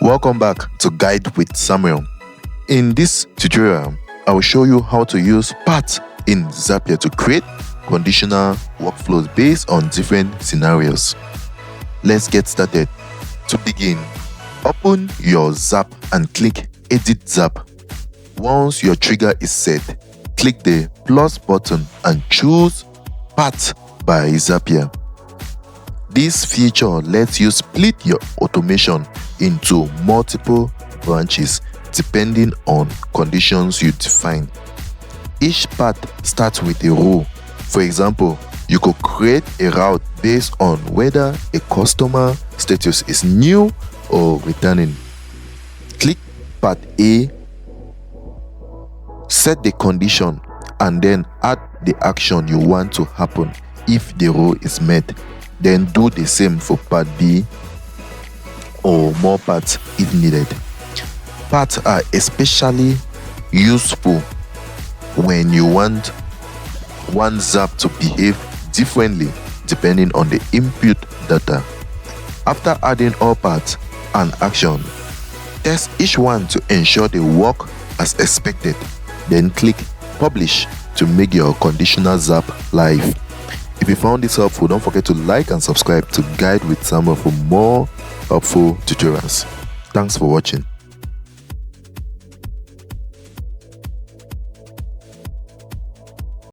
Welcome back to Guide with Samuel. In this tutorial, I will show you how to use paths in Zapier to create conditional workflows based on different scenarios. Let's get started. To begin, open your Zap and click Edit Zap. Once your trigger is set, click the plus button and choose Path by Zapier. This feature lets you split your automation into multiple branches depending on conditions you define. Each path starts with a rule. For example, you could create a route based on whether a customer status is new or returning. Click path A, set the condition, and then add the action you want to happen if the rule is met. Then do the same for path B or more paths if needed. Paths are especially useful when you want one Zap to behave differently depending on the input data. After adding all paths and action, test each one to ensure they work as expected. Then click Publish to make your conditional Zap live. If you found this helpful, don't forget to like and subscribe to Guide with Samuel for more helpful tutorials. Thanks for watching.